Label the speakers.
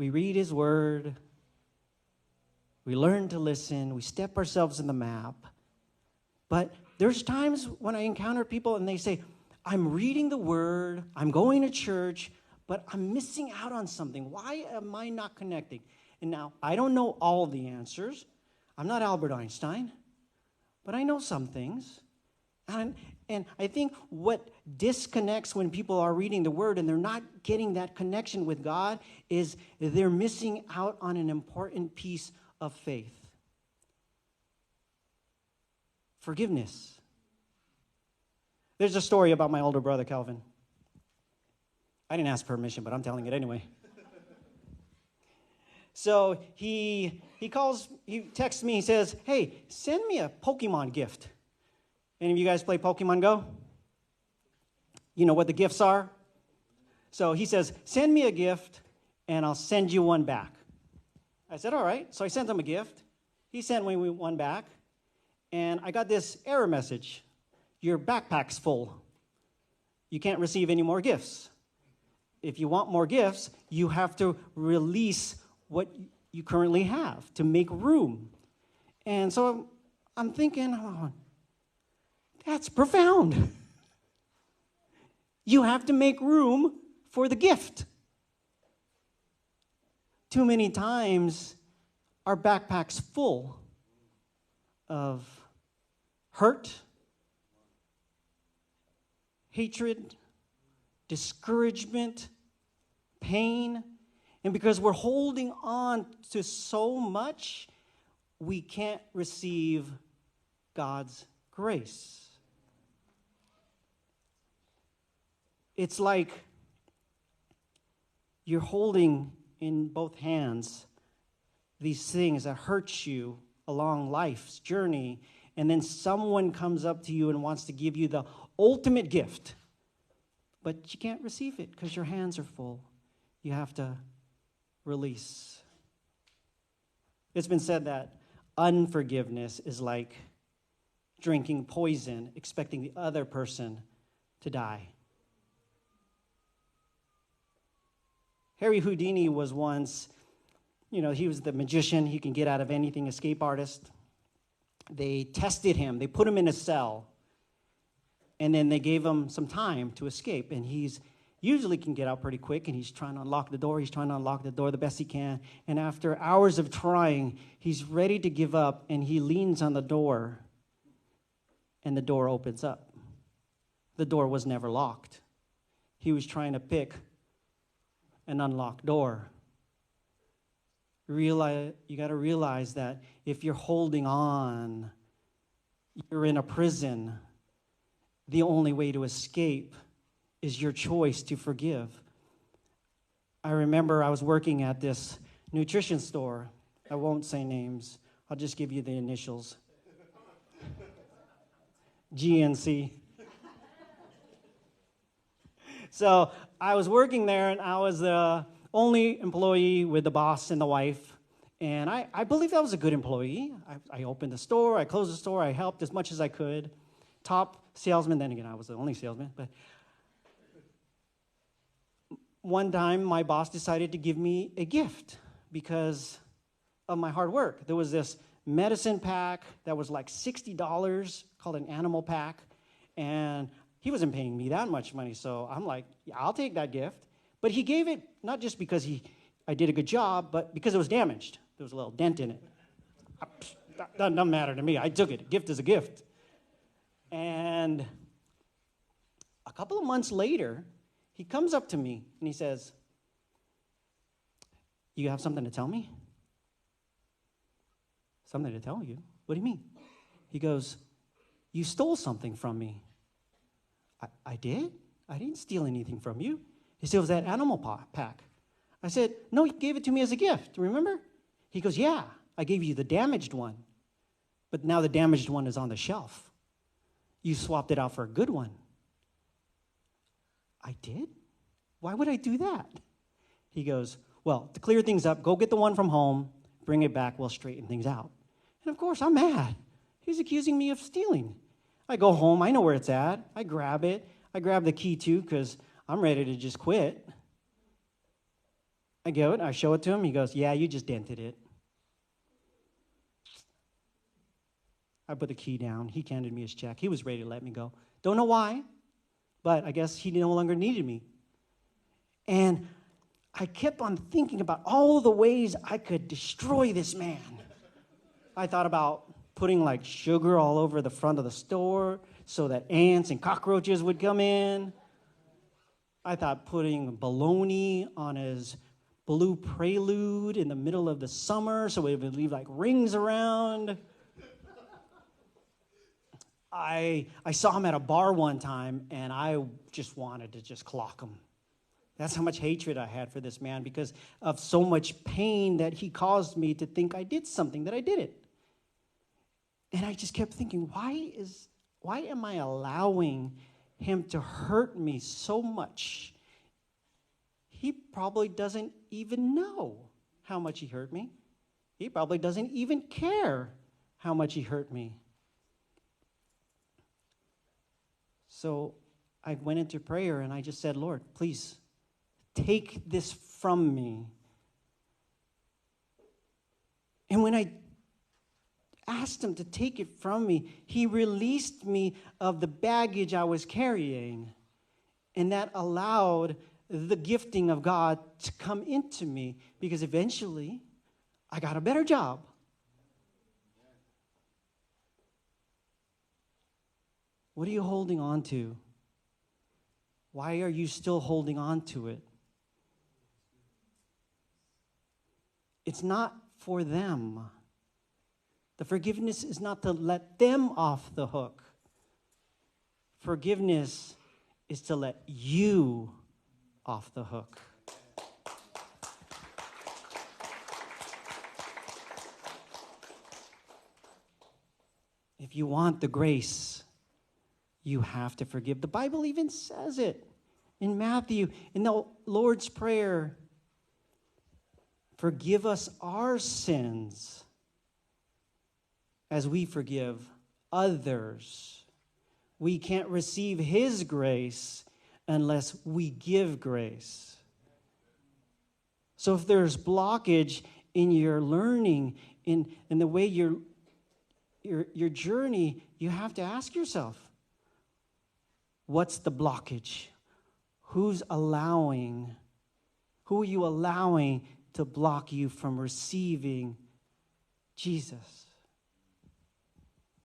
Speaker 1: We read his word. We learn to listen. We step ourselves in the map. But there's times when I encounter people and they say, I'm reading the word, I'm going to church, but I'm missing out on something. Why am I not connecting? And now, I don't know all the answers. I'm not Albert Einstein, but I know some things. And I think what disconnects when people are reading the word and they're not getting that connection with God is they're missing out on an important piece of faith. Forgiveness. There's a story about my older brother, Calvin. I didn't ask permission, but I'm telling it anyway. So he texts me, he says, hey, send me a Pokemon gift. Any of you guys play Pokemon Go? You know what the gifts are? So he says, send me a gift, and I'll send you one back. I said, all right. So I sent him a gift. He sent me one back, and I got this error message. Your backpack's full. You can't receive any more gifts. If you want more gifts, you have to release what you currently have to make room. And so I'm thinking, oh, that's profound. You have to make room for the gift. Too many times, our backpack's full of hurt, hatred, discouragement, pain, and because we're holding on to so much, we can't receive God's grace. It's like you're holding in both hands these things that hurt you along life's journey, and then someone comes up to you and wants to give you the ultimate gift, but you can't receive it because your hands are full. You have to release. It's been said that unforgiveness is like drinking poison, expecting the other person to die. Harry Houdini was once, he was the magician. He can get out of anything, escape artist. They tested him. They put him in a cell. And then they gave him some time to escape. And he's usually can get out pretty quick. And he's trying to unlock the door. He's trying to unlock the door the best he can. And after hours of trying, he's ready to give up. And he leans on the door. And the door opens up. The door was never locked. He was trying to pick an unlocked door. You got to realize that if you're holding on, you're in a prison. The only way to escape is your choice to forgive. I remember I was working at this nutrition store. I won't say names. I'll just give you the initials. GNC. So I was working there, and I was the only employee with the boss and the wife. And I believe I was a good employee. I opened the store, I closed the store, I helped as much as I could. Top salesman, then again, I was the only salesman. But one time, my boss decided to give me a gift because of my hard work. There was this medicine pack that was like $60, called an animal pack. And he wasn't paying me that much money, so I'm like, yeah, I'll take that gift. But he gave it not just because I did a good job, but because it was damaged. There was a little dent in it. That doesn't matter to me. I took it. A gift is a gift. And a couple of months later, he comes up to me and he says, you have something to tell me? Something to tell you? What do you mean? He goes, you stole something from me. I did? I didn't steal anything from you. He said, it was that animal pack. I said, no, you gave it to me as a gift, remember? He goes, yeah, I gave you the damaged one. But now the damaged one is on the shelf. You swapped it out for a good one. I did? Why would I do that? He goes, well, to clear things up, go get the one from home, bring it back, we'll straighten things out. And of course, I'm mad. He's accusing me of stealing. I go home, I know where it's at. I grab it. I grab the key too because I'm ready to just quit. I go it, I show it to him. He goes, yeah, you just dented it. I put the key down. He handed me his check. He was ready to let me go. Don't know why, but I guess he no longer needed me. And I kept on thinking about all the ways I could destroy this man. I thought about putting like sugar all over the front of the store so that ants and cockroaches would come in. I thought putting bologna on his blue Prelude in the middle of the summer so it would leave like rings around. I saw him at a bar one time, and I just wanted to just clock him. That's how much hatred I had for this man because of so much pain that he caused me to think I did something that I didn't. And I just kept thinking, why am I allowing him to hurt me so much? He probably doesn't even know how much he hurt me. He probably doesn't even care how much he hurt me. So I went into prayer and I just said, Lord, please take this from me. And when I asked him to take it from me, he released me of the baggage I was carrying. And that allowed the gifting of God to come into me because eventually I got a better job. What are you holding on to? Why are you still holding on to it? It's not for them. The forgiveness is not to let them off the hook. Forgiveness is to let you off the hook. If you want the grace, you have to forgive. The Bible even says it in Matthew, in the Lord's Prayer. Forgive us our sins as we forgive others. We can't receive His grace unless we give grace. So if there's blockage in your learning, in the way your journey, you have to ask yourself, what's the blockage? Who are you allowing to block you from receiving Jesus?